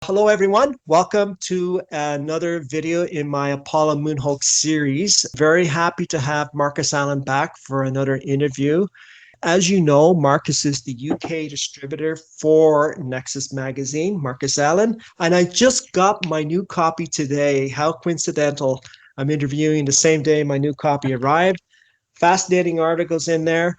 Hello, everyone. Welcome to another video in my Apollo Moon Hoax series. Very happy to have Marcus Allen back for another interview. As you know, Marcus is the UK distributor for NEXUS Magazine, Marcus Allen. And I just got my new copy today. How coincidental. I'm interviewing the same day my new copy arrived. Fascinating articles in there.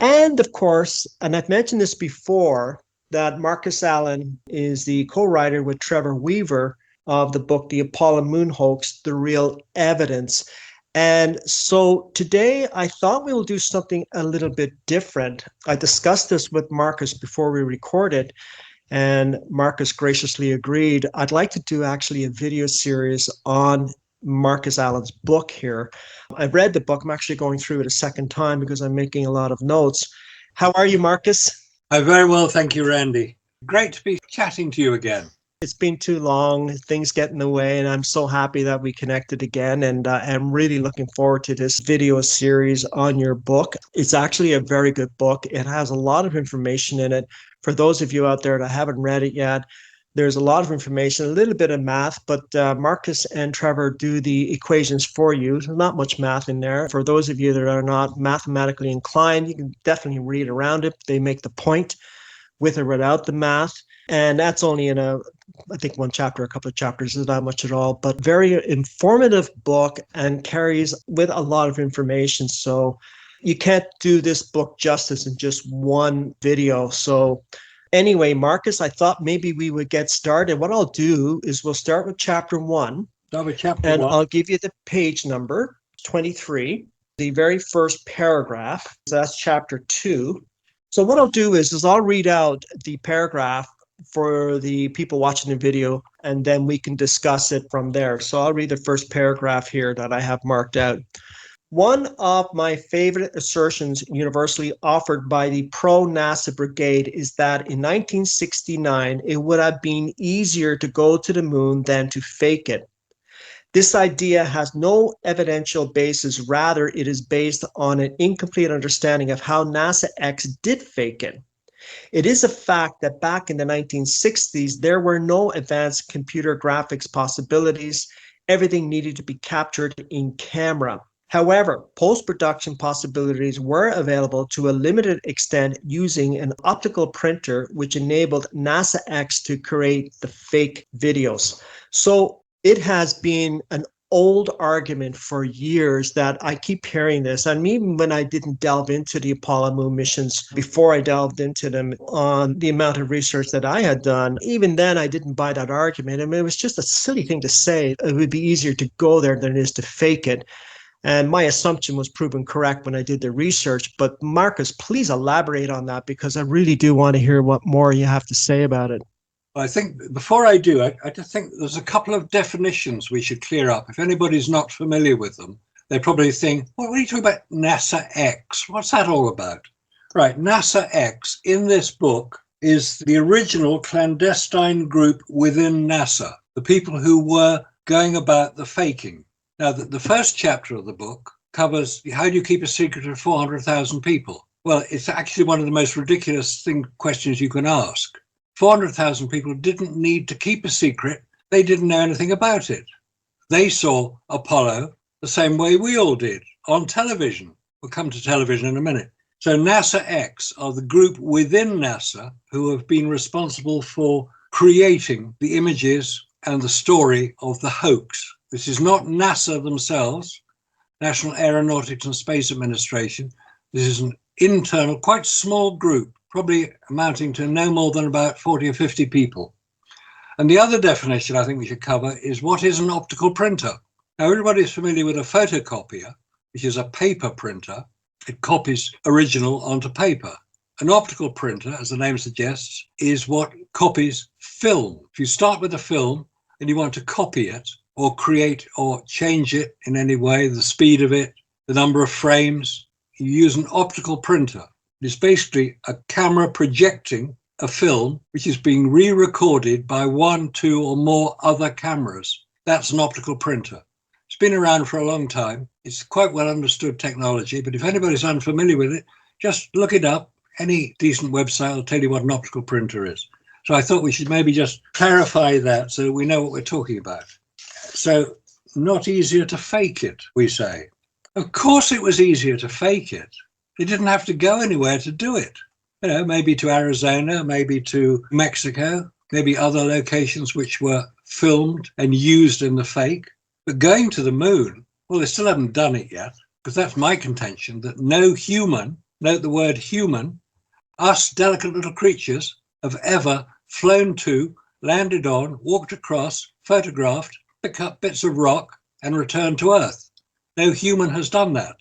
And of course, and I've mentioned this before, that Marcus Allen is the co-writer with Trevor Weaver of the book, The Apollo Moon Hoax, The Real Evidence. And so today I thought we will do something a little bit different. I discussed this with Marcus before we recorded, and Marcus graciously agreed. I'd like to do actually a video series on Marcus Allen's book here. I've read the book. I'm actually going through it a second time because I'm making a lot of notes. How are you, Marcus? I'm very well, thank you, Randy. Great to be chatting to you again. It's been too long, things get in the way, and I'm so happy that we connected again, and I'm really looking forward to this video series on your book. It's actually a very good book. It has a lot of information in it. For those of you out there that haven't read it yet, there's a lot of information, a little bit of math, but Marcus and Trevor do the equations for you. There's not much math in there. For those of you that are not mathematically inclined, you can definitely read around it. They make the point with or without the math. And that's only in I think one chapter, a couple of chapters, is not much at all, but very informative book and carries with a lot of information. So you can't do this book justice in just one video. So anyway, Marcus, I thought maybe we would get started. What I'll do is we'll start with chapter one. And I'll give you the page number, 23, the very first paragraph. That's chapter 2. So what I'll do is I'll read out the paragraph for the people watching the video, and then we can discuss it from there. So I'll read the first paragraph here that I have marked out. One of my favorite assertions universally offered by the pro-NASA brigade is that in 1969, it would have been easier to go to the moon than to fake it. This idea has no evidential basis. Rather, it is based on an incomplete understanding of how NASA X did fake it. It is a fact that back in the 1960s, there were no advanced computer graphics possibilities. Everything needed to be captured in camera. However, post-production possibilities were available to a limited extent using an optical printer, which enabled NASA X to create the fake videos. So it has been an old argument for years that I keep hearing this. And even when I didn't delve into the Apollo moon missions, before I delved into them on the amount of research that I had done, even then I didn't buy that argument. I mean, it was just a silly thing to say. It would be easier to go there than it is to fake it. And my assumption was proven correct when I did the research. But Marcus, please elaborate on that, because I really do want to hear what more you have to say about it. I think before I do, I just think there's a couple of definitions we should clear up. If anybody's not familiar with them, they probably think, well, what are you talking about NASA X? What's that all about? Right, NASA X in this book is the original clandestine group within NASA, the people who were going about the faking. Now, the first chapter of the book covers how do you keep a secret of 400,000 people? Well, it's actually one of the most ridiculous questions you can ask. 400,000 people didn't need to keep a secret. They didn't know anything about it. They saw Apollo the same way we all did, on television. We'll come to television in a minute. So NASA X are the group within NASA who have been responsible for creating the images and the story of the hoax. This is not NASA themselves, National Aeronautics and Space Administration. This is an internal, quite small group, probably amounting to no more than about 40 or 50 people. And the other definition I think we should cover is what is an optical printer. Now, everybody's familiar with a photocopier, which is a paper printer. It copies original onto paper. An optical printer, as the name suggests, is what copies film. If you start with a film and you want to copy it or create or change it in any way, the speed of it, the number of frames, you use an optical printer. It's basically a camera projecting a film which is being re-recorded by 1, 2 or more other cameras. That's an optical printer. It's been around for a long time. It's quite well understood technology, but if anybody's unfamiliar with it, just look it up. Any decent website will tell you what an optical printer is. So I thought we should maybe just clarify that so that we know what we're talking about. So not easier to fake it, we say. Of course it was easier to fake it. They didn't have to go anywhere to do it. You know, maybe to Arizona, maybe to Mexico, maybe other locations which were filmed and used in the fake. But going to the moon, well, they still haven't done it yet, because that's my contention, that no human, note the word human, us delicate little creatures have ever flown to, landed on, walked across, photographed, picked up bits of rock and returned to Earth. No human has done that.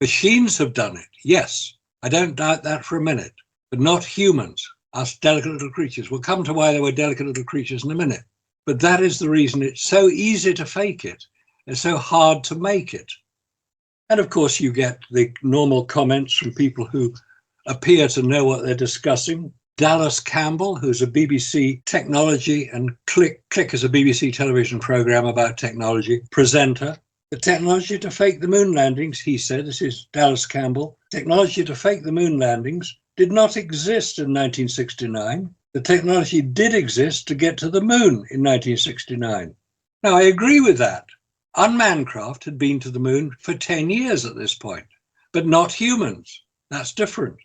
Machines have done it, yes. I don't doubt that for a minute, but not humans, us delicate little creatures. We'll come to why they were delicate little creatures in a minute. But that is the reason it's so easy to fake it and so hard to make it. And of course, you get the normal comments from people who appear to know what they're discussing. Dallas Campbell, who's a BBC technology, and Click is a BBC television program about technology, presenter. The technology to fake the moon landings, he said, this is Dallas Campbell, technology to fake the moon landings did not exist in 1969. The technology did exist to get to the moon in 1969. Now, I agree with that. Unmanned craft had been to the moon for 10 years at this point, but not humans. That's different.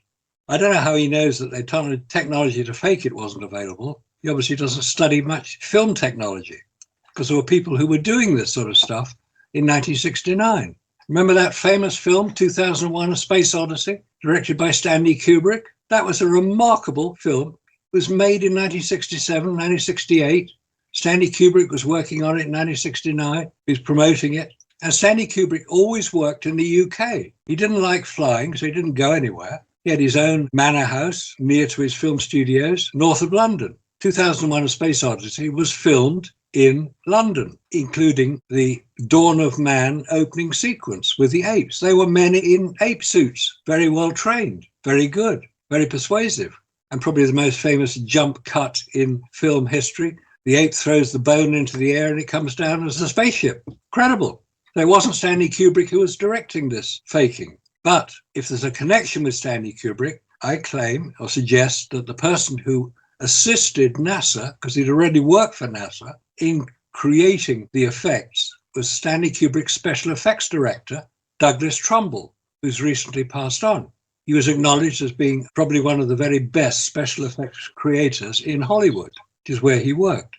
I don't know how he knows that the technology to fake it wasn't available. He obviously doesn't study much film technology, because there were people who were doing this sort of stuff in 1969. Remember that famous film, 2001: A Space Odyssey, directed by Stanley Kubrick? That was a remarkable film. It was made in 1967, 1968. Stanley Kubrick was working on it in 1969. He was promoting it. And Stanley Kubrick always worked in the UK. He didn't like flying, so he didn't go anywhere. He had his own manor house near to his film studios, north of London. 2001: A Space Odyssey was filmed in London, including the Dawn of Man opening sequence with the apes. They were men in ape suits, very well trained, very good, very persuasive, and probably the most famous jump cut in film history. The ape throws the bone into the air and it comes down as a spaceship. Incredible. It wasn't Stanley Kubrick who was directing this faking. But if there's a connection with Stanley Kubrick, I claim or suggest that the person who assisted NASA, because he'd already worked for NASA, in creating the effects was Stanley Kubrick's special effects director, Douglas Trumbull, who's recently passed on. He was acknowledged as being probably one of the very best special effects creators in Hollywood, which is where he worked.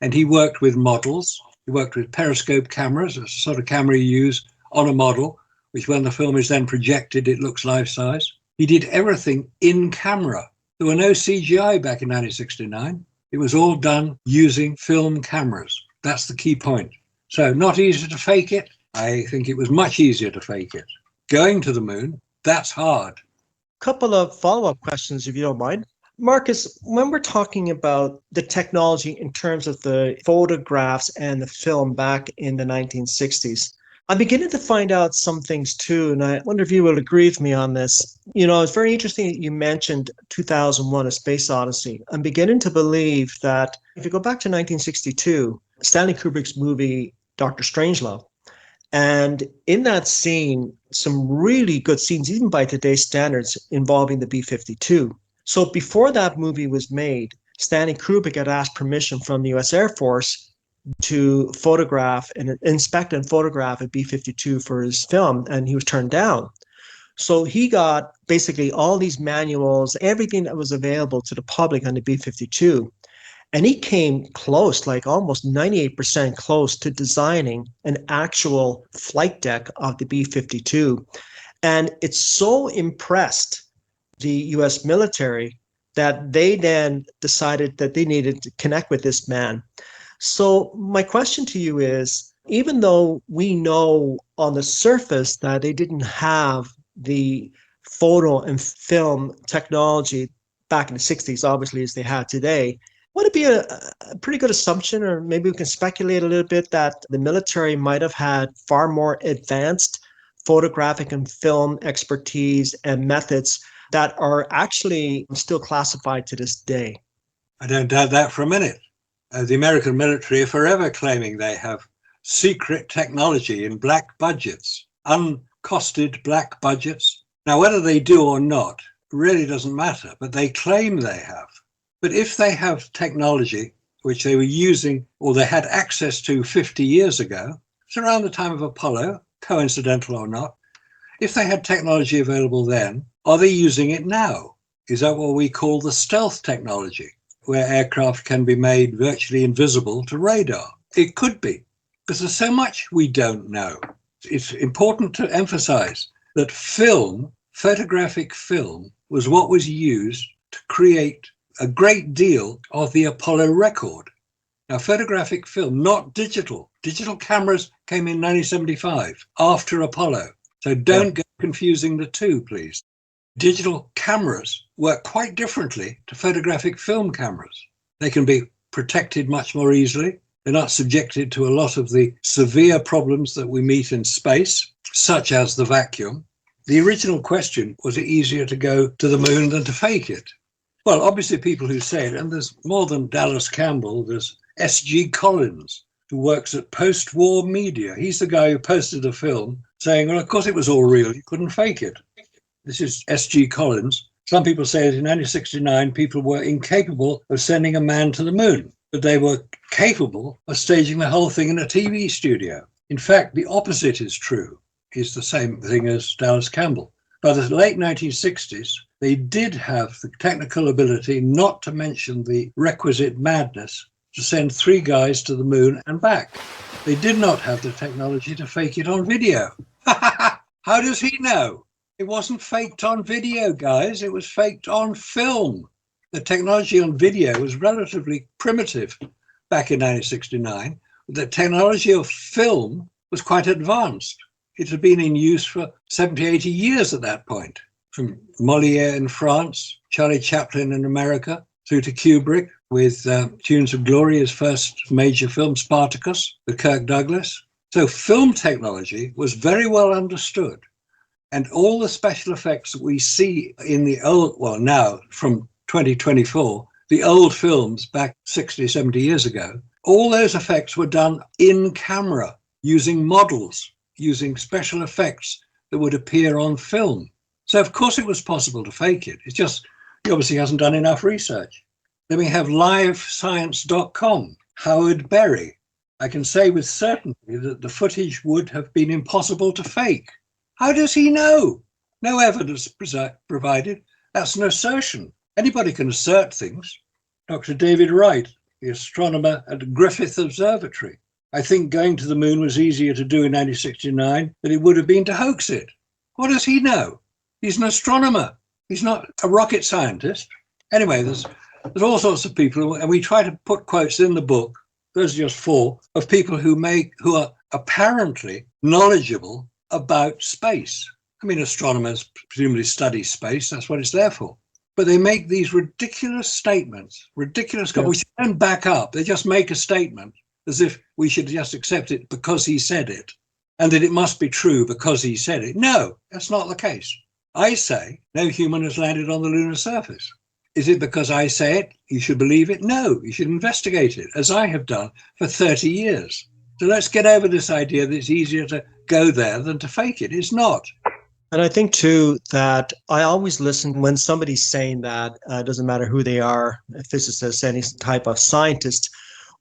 And he worked with models. He worked with periscope cameras, a sort of camera you use on a model, which when the film is then projected, it looks life-size. He did everything in camera. There were no CGI back in 1969. It was all done using film cameras. That's the key point. So not easy to fake it. I think it was much easier to fake it. Going to the moon, that's hard. Couple of follow-up questions, if you don't mind. Marcus, when we're talking about the technology in terms of the photographs and the film back in the 1960s, I'm beginning to find out some things too, and I wonder if you will agree with me on this. You know, it's very interesting that you mentioned 2001: A Space Odyssey. I'm beginning to believe that if you go back to 1962, Stanley Kubrick's movie, Dr. Strangelove, and in that scene, some really good scenes, even by today's standards, involving the B-52. So before that movie was made, Stanley Kubrick had asked permission from the US Air Force to photograph and inspect and photograph a B-52 for his film, and he was turned down. So he got basically all these manuals, everything that was available to the public on the B-52, and he came close, like almost 98% close to designing an actual flight deck of the B-52. And it so impressed the US military that they then decided that they needed to connect with this man. So my question to you is, even though we know on the surface that they didn't have the photo and film technology back in the 60s, obviously, as they have today, would it be a pretty good assumption, or maybe we can speculate a little bit, that the military might have had far more advanced photographic and film expertise and methods that are actually still classified to this day? I don't doubt that for a minute. The American military are forever claiming they have secret technology in black budgets, uncosted black budgets. Now, whether they do or not, really doesn't matter, but they claim they have. But if they have technology which they were using or they had access to 50 years ago, it's around the time of Apollo, coincidental or not, if they had technology available then, are they using it now? Is that what we call the stealth technology, where aircraft can be made virtually invisible to radar? It could be, because there's so much we don't know. It's important to emphasize that film, photographic film, was what was used to create a great deal of the Apollo record. Now, photographic film, not digital. Digital cameras came in 1975 after Apollo. So don't go confusing the two, please. Digital cameras work quite differently to photographic film cameras. They can be protected much more easily. They're not subjected to a lot of the severe problems that we meet in space, such as the vacuum. The original question, was it easier to go to the moon than to fake it? Well, obviously people who say it, and there's more than Dallas Campbell, there's S.G. Collins, who works at post-war media. He's the guy who posted a film saying, well, of course it was all real, you couldn't fake it. This is S.G. Collins. Some people say that in 1969, people were incapable of sending a man to the moon, but they were capable of staging the whole thing in a TV studio. In fact, the opposite is true. It's the same thing as Dallas Campbell. By the late 1960s, they did have the technical ability, not to mention the requisite madness, to send 3 guys to the moon and back. They did not have the technology to fake it on video. How does he know? It wasn't faked on video, guys. It was faked on film. The technology on video was relatively primitive back in 1969. The technology of film was quite advanced. It had been in use for 70, 80 years at that point, from Molière in France, Charlie Chaplin in America, through to Kubrick with Tunes of Glory, his first major film, Spartacus, with Kirk Douglas. So film technology was very well understood. And all the special effects that we see in the old, well, now from 2024, the old films back 60, 70 years ago, all those effects were done in camera, using models, using special effects that would appear on film. So of course it was possible to fake it. It's just, he obviously hasn't done enough research. Then we have livescience.com, Howard Berry. I can say with certainty that the footage would have been impossible to fake. How does he know? No evidence provided. That's an assertion. Anybody can assert things. Dr. David Wright, the astronomer at Griffith Observatory. I think going to the moon was easier to do in 1969 than it would have been to hoax it. What does he know? He's an astronomer. He's not a rocket scientist. Anyway, there's all sorts of people, and we try to put quotes in the book, those are just 4, of people who are apparently knowledgeable about space. I mean, astronomers presumably study space, that's what it's there for. But they make these ridiculous statements, which don't back up. They just make a statement as if we should just accept it because he said it, and that it must be true because he said it. No, that's not the case. I say no human has landed on the lunar surface. Is it because I say it? You should believe it? No, you should investigate it, as I have done for 30 years. So let's get over this idea that it's easier to go there than to fake it. It's not. And I think, too, that I always listen when somebody's saying that, it doesn't matter who they are, a physicist, any type of scientist,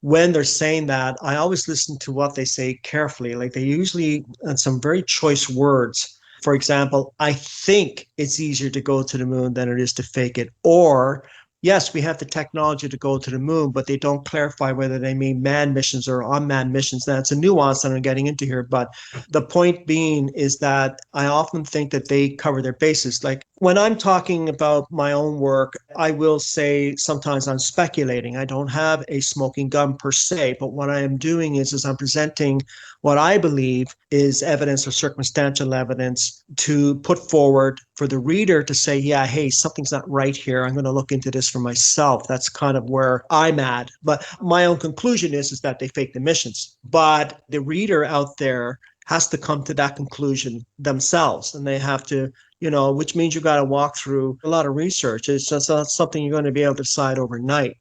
when they're saying that, I always listen to what they say carefully. Like they usually, and some very choice words. For example, I think it's easier to go to the moon than it is to fake it. Or, yes, we have the technology to go to the moon, but they don't clarify whether they mean manned missions or unmanned missions. Now, it's a nuance that I'm getting into here, but the point being is that I often think that they cover their bases. Like when I'm talking about my own work, I will say sometimes I'm speculating. I don't have a smoking gun per se, but what I am doing is I'm presenting what I believe is evidence or circumstantial evidence to put forward for the reader to say, yeah, hey, something's not right here. I'm going to look into this for myself. That's kind of where I'm at. But my own conclusion is that they fake the missions. But the reader out there has to come to that conclusion themselves. And they have to, which means you've got to walk through a lot of research. It's just not something you're going to be able to decide overnight.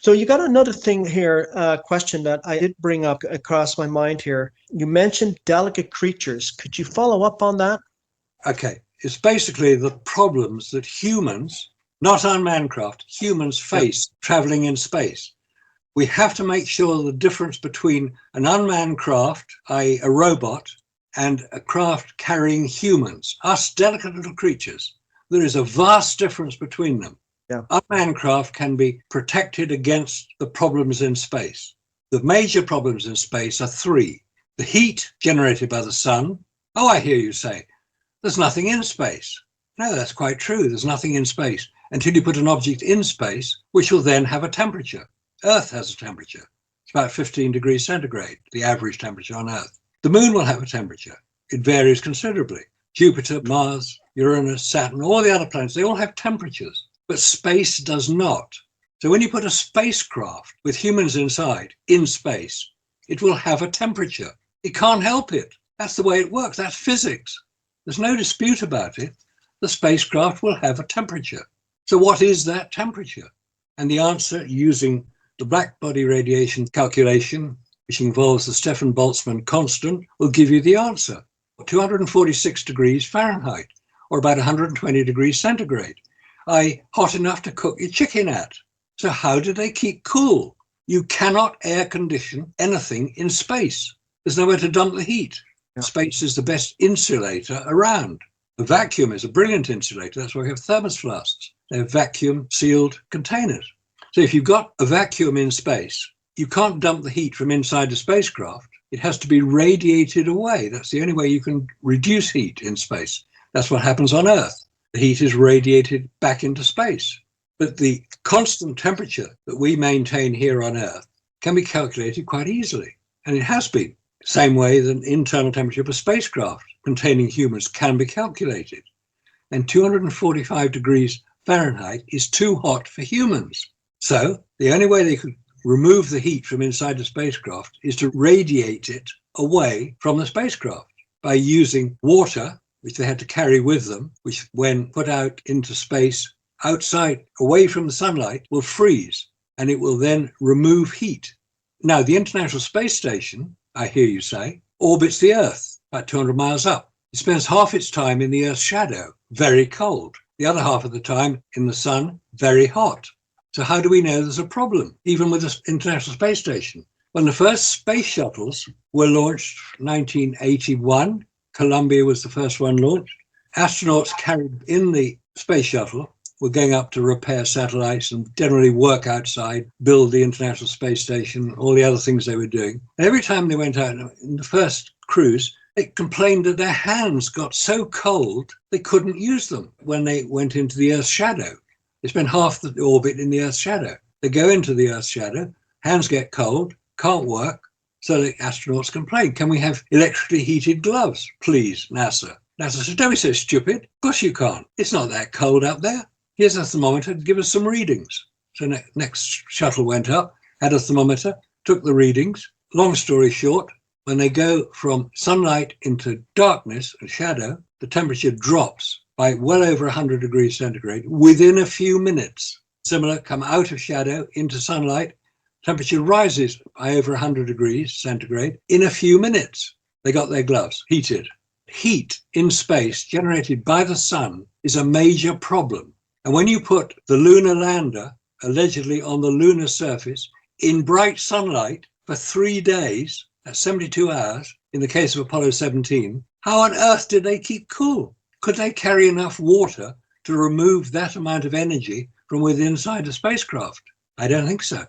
So you got another thing here, question that I did bring up across my mind here. You mentioned delicate creatures. Could you follow up on that? Okay. is basically the problems that humans, not unmanned craft, humans face traveling in space. We have to make sure the difference between an unmanned craft, i.e. a robot, and a craft carrying humans, us delicate little creatures, there is a vast difference between them. Yeah. Unmanned craft can be protected against the problems in space. The major problems in space are three. The heat generated by the sun. Oh, I hear you say, there's nothing in space. No, that's quite true. There's nothing in space until you put an object in space, which will then have a temperature. Earth has a temperature. It's about 15 degrees centigrade, the average temperature on Earth. The moon will have a temperature. It varies considerably. Jupiter, Mars, Uranus, Saturn, all the other planets, they all have temperatures, but space does not. So when you put a spacecraft with humans inside in space, it will have a temperature. It can't help it. That's the way it works. That's physics. There's no dispute about it. The spacecraft will have a temperature. So what is that temperature? And the answer, using the black body radiation calculation, which involves the Stefan Boltzmann constant, will give you the answer. 246 degrees Fahrenheit, or about 120 degrees centigrade, i.e. hot enough to cook your chicken at. So how do they keep cool? You cannot air condition anything in space. There's nowhere to dump the heat. Yeah. Space is the best insulator around. A vacuum is a brilliant insulator. That's why we have thermos flasks. They're vacuum sealed containers. So if you've got a vacuum in space, you can't dump the heat from inside the spacecraft. It has to be radiated away. That's the only way you can reduce heat in space. That's what happens on Earth. The heat is radiated back into space. But the constant temperature that we maintain here on Earth can be calculated quite easily. And it has been. Same way that internal temperature of a spacecraft containing humans can be calculated. And 245 degrees Fahrenheit is too hot for humans. So the only way they could remove the heat from inside the spacecraft is to radiate it away from the spacecraft by using water, which they had to carry with them, which when put out into space outside, away from the sunlight, will freeze, and it will then remove heat. Now, the International Space Station, I hear you say, orbits the Earth, about 200 miles up. It spends half its time in the Earth's shadow, very cold. The other half of the time in the sun, very hot. So how do we know there's a problem, even with the International Space Station? When the first space shuttles were launched in 1981, Columbia was the first one launched. Astronauts carried in the space shuttle were going up to repair satellites and generally work outside, build the International Space Station, all the other things they were doing. And every time they went out in the first cruise, they complained that their hands got so cold they couldn't use them when they went into the Earth's shadow. They spend half the orbit in the Earth's shadow. They go into the Earth's shadow, hands get cold, can't work, so the astronauts complain. Can we have electrically heated gloves, please, NASA? NASA said, don't be so stupid. Of course you can't. It's not that cold up there. Here's a thermometer to give us some readings. So next shuttle went up, had a thermometer, took the readings. Long story short, when they go from sunlight into darkness and shadow, the temperature drops by well over 100 degrees centigrade within a few minutes. Similar, come out of shadow into sunlight, temperature rises by over 100 degrees centigrade in a few minutes. They got their gloves heated. Heat in space generated by the sun is a major problem. And when you put the lunar lander allegedly on the lunar surface in bright sunlight for 3 days, that's 72 hours, in the case of Apollo 17, how on earth did they keep cool? Could they carry enough water to remove that amount of energy from within inside the spacecraft? I don't think so.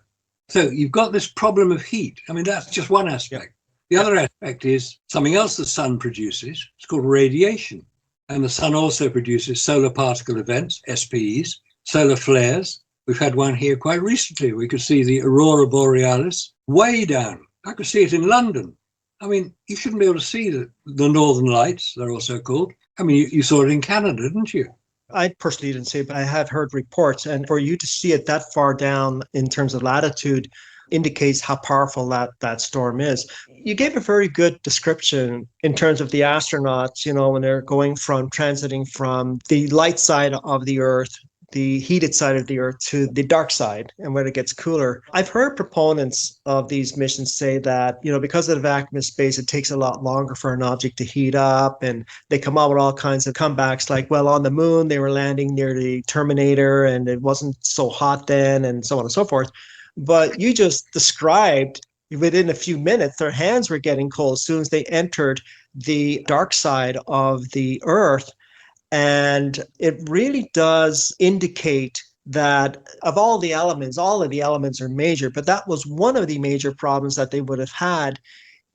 So you've got this problem of heat. I mean, that's just one aspect. The other aspect is something else the sun produces. It's called radiation. And the sun also produces solar particle events, SPEs, solar flares. We've had one here quite recently. We could see the aurora borealis way down. I could see it in London. I mean, you shouldn't be able to see the northern lights, they're also called. I mean, you saw it in Canada, didn't you? I personally didn't see it, but I have heard reports. And for you to see it that far down in terms of latitude indicates how powerful that storm is. You gave a very good description in terms of the astronauts, when they're going from transiting from the light side of the Earth the heated side of the Earth to the dark side and where it gets cooler. I've heard proponents of these missions say that, because of the vacuum of space, it takes a lot longer for an object to heat up, and they come out with all kinds of comebacks like, well, on the moon, they were landing near the Terminator and it wasn't so hot then, and so on and so forth. But you just described within a few minutes, their hands were getting cold as soon as they entered the dark side of the Earth. And it really does indicate that of all of the elements are major, but that was one of the major problems that they would have had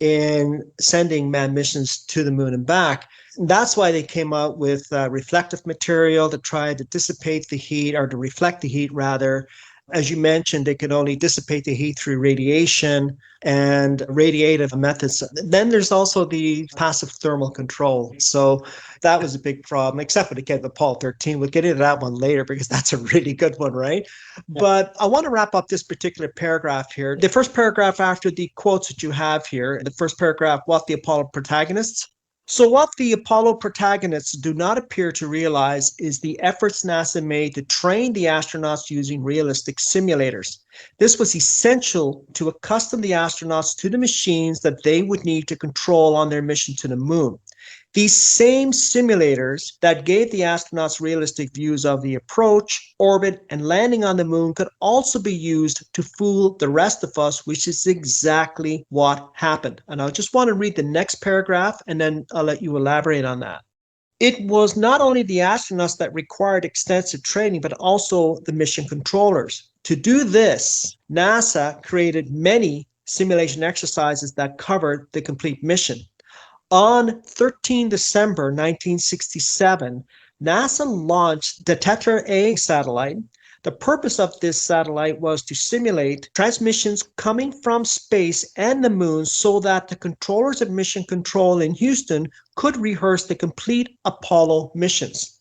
in sending manned missions to the moon and back. And that's why they came out with reflective material to try to dissipate the heat, or to reflect the heat rather. As you mentioned, they could only dissipate the heat through radiation and radiative methods. Then there's also the passive thermal control. So that was a big problem, except for the case of Apollo 13. We'll get into that one later because that's a really good one, right? Yeah. But I want to wrap up this particular paragraph here. The first paragraph after the quotes that you have here, the first paragraph, what the Apollo protagonists. So what the Apollo protagonists do not appear to realize is the efforts NASA made to train the astronauts using realistic simulators. This was essential to accustom the astronauts to the machines that they would need to control on their mission to the moon. These same simulators that gave the astronauts realistic views of the approach, orbit, and landing on the moon could also be used to fool the rest of us, which is exactly what happened. And I just want to read the next paragraph, and then I'll let you elaborate on that. It was not only the astronauts that required extensive training, but also the mission controllers. To do this, NASA created many simulation exercises that covered the complete mission. On 13 December 1967, NASA launched the Tetra A satellite. The purpose of this satellite was to simulate transmissions coming from space and the moon so that the controllers of mission control in Houston could rehearse the complete Apollo missions.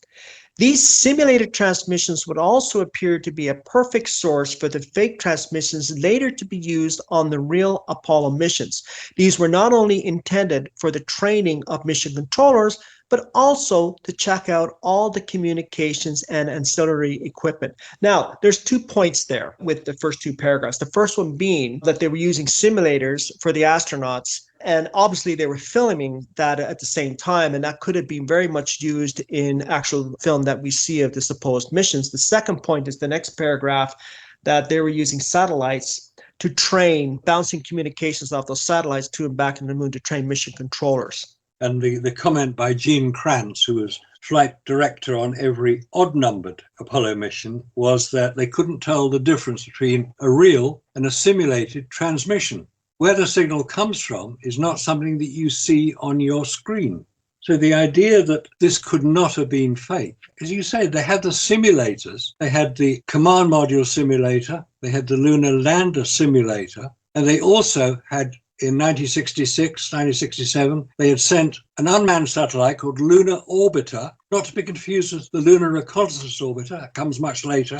These simulated transmissions would also appear to be a perfect source for the fake transmissions later to be used on the real Apollo missions. These were not only intended for the training of mission controllers, but also to check out all the communications and ancillary equipment. Now, there's 2 points there with the first 2 paragraphs. The first one being that they were using simulators for the astronauts, and obviously they were filming that at the same time, and that could have been very much used in actual film that we see of the supposed missions. The second point is the next paragraph, that they were using satellites to train, bouncing communications off those satellites to and back in the moon to train mission controllers. And the comment by Gene Kranz, who was flight director on every odd-numbered Apollo mission, was that they couldn't tell the difference between a real and a simulated transmission. Where the signal comes from is not something that you see on your screen. So the idea that this could not have been fake, as you said, they had the simulators. They had the command module simulator, they had the lunar lander simulator, and they also had, in 1966, 1967, they had sent an unmanned satellite called Lunar Orbiter, not to be confused with the Lunar Reconnaissance Orbiter, that comes much later.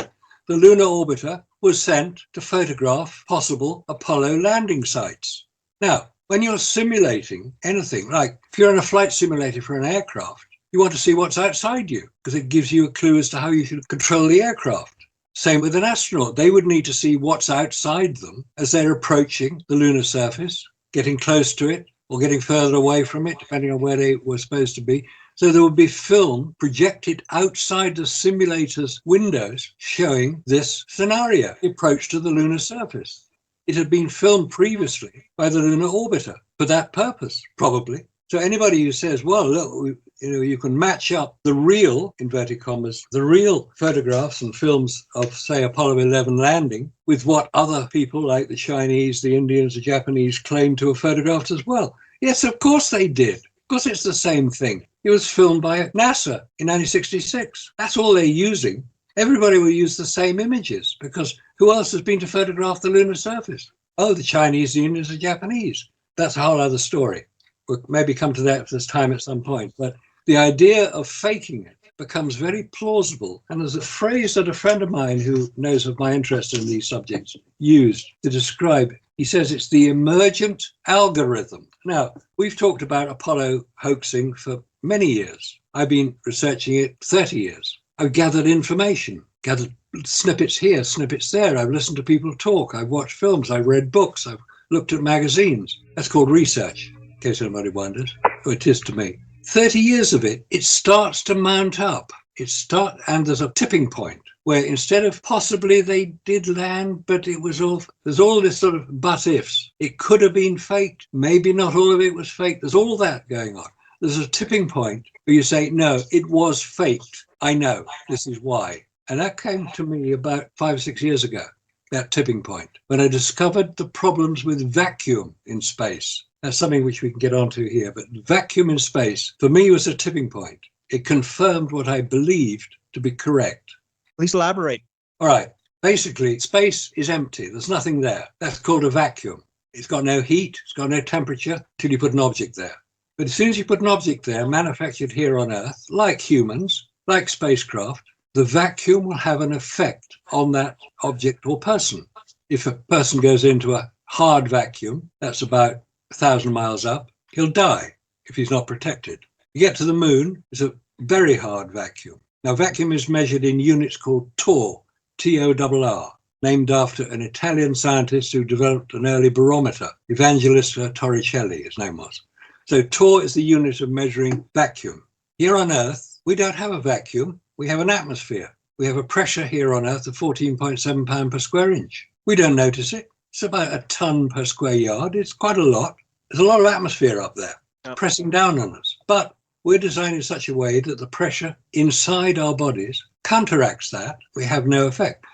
The Lunar Orbiter was sent to photograph possible Apollo landing sites. Now, when you're simulating anything, like if you're in a flight simulator for an aircraft, you want to see what's outside you because it gives you a clue as to how you should control the aircraft. Same with an astronaut. They would need to see what's outside them as they're approaching the lunar surface, getting close to it or getting further away from it, depending on where they were supposed to be. So there would be film projected outside the simulator's windows showing this scenario, the approach to the lunar surface. It had been filmed previously by the Lunar Orbiter for that purpose, probably. So anybody who says, well, look, you can match up the real, inverted commas, the real photographs and films of, say, Apollo 11 landing with what other people like the Chinese, the Indians, the Japanese claim to have photographed as well. Yes, of course they did. Of course it's the same thing. It was filmed by NASA in 1966. That's all they're using. Everybody will use the same images because who else has been to photograph the lunar surface? Oh, the Chinese, the Indians, the Japanese. That's a whole other story. We'll maybe come to that this time at some point. But the idea of faking it becomes very plausible. And there's a phrase that a friend of mine who knows of my interest in these subjects used to describe it. He says it's the emergent algorithm. Now, we've talked about Apollo hoaxing for many years. I've been researching it 30 years. I've gathered information. gathered snippets here, snippets there. I've listened to people talk. I've watched films. I've read books. I've looked at magazines. That's called research, in case anybody wonders. Oh, it is to me. 30 years of it, it starts to mount up. And there's a tipping point where instead of possibly they did land, but there's all this sort of but ifs. It could have been faked. Maybe not all of it was faked. There's all that going on. There's a tipping point where you say, no, it was faked. I know. This is why. And that came to me about 5 or 6 years ago, that tipping point, when I discovered the problems with vacuum in space. That's something which we can get onto here. But vacuum in space, for me, was a tipping point. It confirmed what I believed to be correct. Please elaborate. All right. Basically, space is empty. There's nothing there. That's called a vacuum. It's got no heat. It's got no temperature till you put an object there. But as soon as you put an object there, manufactured here on Earth, like humans, like spacecraft, the vacuum will have an effect on that object or person. If a person goes into a hard vacuum, that's about 1,000 miles up, he'll die if he's not protected. You get to the moon, it's a very hard vacuum. Now, vacuum is measured in units called torr, T-O-R-R, named after an Italian scientist who developed an early barometer, Evangelista Torricelli, his name was. So torr is the unit of measuring vacuum. Here on Earth, we don't have a vacuum. We have an atmosphere. We have a pressure here on Earth of 14.7 pounds per square inch. We don't notice it. It's about a ton per square yard. It's quite a lot. There's a lot of atmosphere up there pressing down on us. But we're designed in such a way that the pressure inside our bodies counteracts that. We have no effect.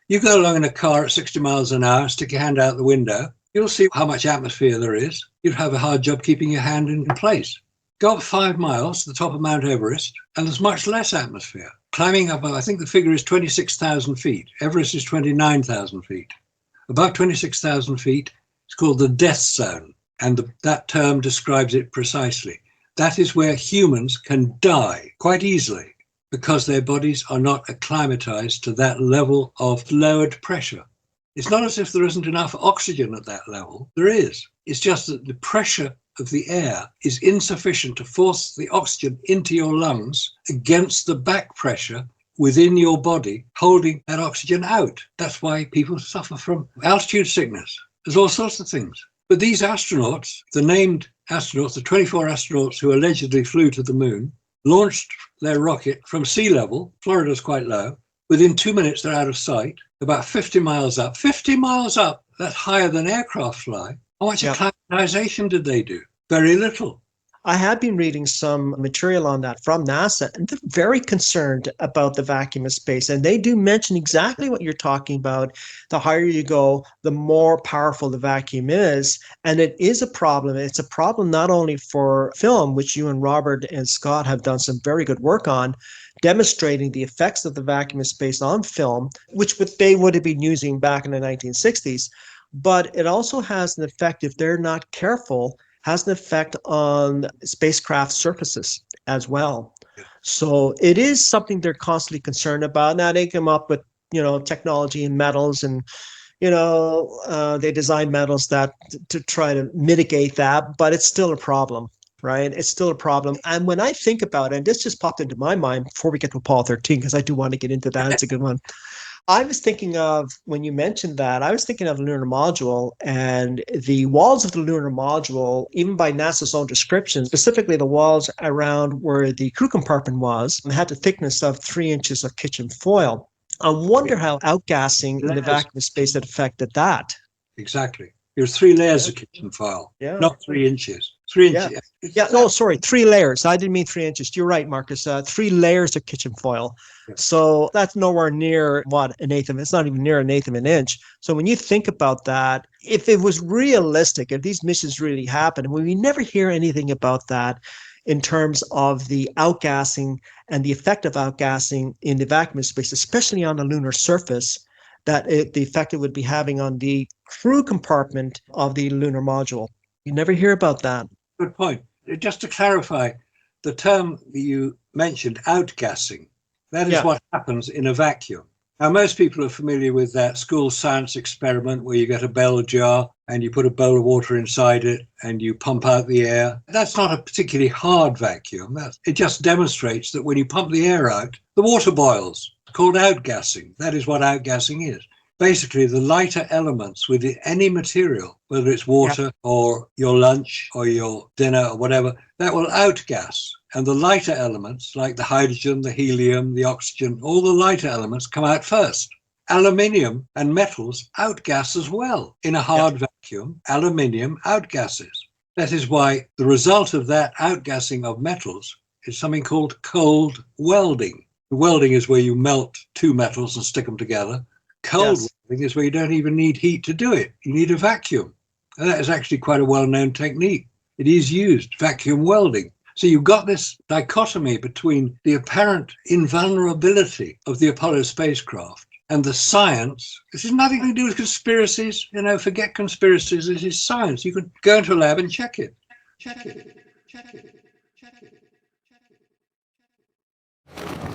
You go along in a car at 60 miles an hour, stick your hand out the window, you'll see how much atmosphere there is. You'd have a hard job keeping your hand in place. Go up 5 miles to the top of Mount Everest, and there's much less atmosphere. Climbing up, I think the figure is 26,000 feet. Everest is 29,000 feet. Above 26,000 feet, it's called the death zone, and that term describes it precisely. That is where humans can die quite easily because their bodies are not acclimatized to that level of lowered pressure. It's not as if there isn't enough oxygen at that level. There is. It's just that the pressure of the air is insufficient to force the oxygen into your lungs against the back pressure within your body, holding that oxygen out. That's why people suffer from altitude sickness. There's all sorts of things. But these astronauts, the named astronauts, the 24 astronauts who allegedly flew to the moon, launched their rocket from sea level. Florida's quite low. Within 2 minutes, they're out of sight, about 50 miles up. 50 miles up, that's higher than aircraft fly. How much acclimatization did they do? Very little. I have been reading some material on that from NASA, and they're very concerned about the vacuum of space. And they do mention exactly what you're talking about. The higher you go, the more powerful the vacuum is. And it is a problem. It's a problem not only for film, which you and Robert and Scott have done some very good work on, demonstrating the effects of the vacuum of space on film, which they would have been using back in the 1960s. But it also has an effect, if they're not careful, has an effect on spacecraft surfaces as well. So it is something they're constantly concerned about. Now they come up with, technology and metals, and, they design metals that to try to mitigate that, but it's still a problem, right? It's still a problem. And when I think about it, and this just popped into my mind before we get to Apollo 13, because I do want to get into that. It's a good one. I was thinking of, when you mentioned that, I was thinking of the lunar module, and the walls of the lunar module, even by NASA's own description, specifically the walls around where the crew compartment was, had the thickness of 3 inches of kitchen foil. I wonder how outgassing in the vacuum of space had affected that. Exactly. There's 3 layers of kitchen foil, not 3 inches. 3 inches. Yeah, no, sorry, 3 layers. I didn't mean 3 inches. You're right, Marcus. 3 layers of kitchen foil. Yeah. So that's nowhere near an eighth of, it's not even near an eighth of an inch. So when you think about that, if it was realistic, if these missions really happened, we never hear anything about that in terms of the outgassing and the effect of outgassing in the vacuum of space, especially on the lunar surface, the effect it would be having on the crew compartment of the lunar module. You never hear about that. Good point. Just to clarify, the term you mentioned, outgassing, that is what happens in a vacuum. Now, most people are familiar with that school science experiment where you get a bell jar and you put a bowl of water inside it and you pump out the air. That's not a particularly hard vacuum. It just demonstrates that when you pump the air out, the water boils. called outgassing. That is what outgassing is. Basically, the lighter elements within any material, whether it's water or your lunch or your dinner or whatever, that will outgas. And the lighter elements, like the hydrogen, the helium, the oxygen, all the lighter elements come out first. Aluminium and metals outgas as well. In a hard vacuum, aluminium outgasses. That is why the result of that outgassing of metals is something called cold welding. Welding is where you melt two metals and stick them together. Cold welding is where you don't even need heat to do it. You need a vacuum. And that is actually quite a well-known technique. It is used, vacuum welding. So you've got this dichotomy between the apparent invulnerability of the Apollo spacecraft and the science. This has nothing to do with conspiracies. Forget conspiracies. This is science. You can go into a lab and check it. Check it. Check it. Check it. Check it.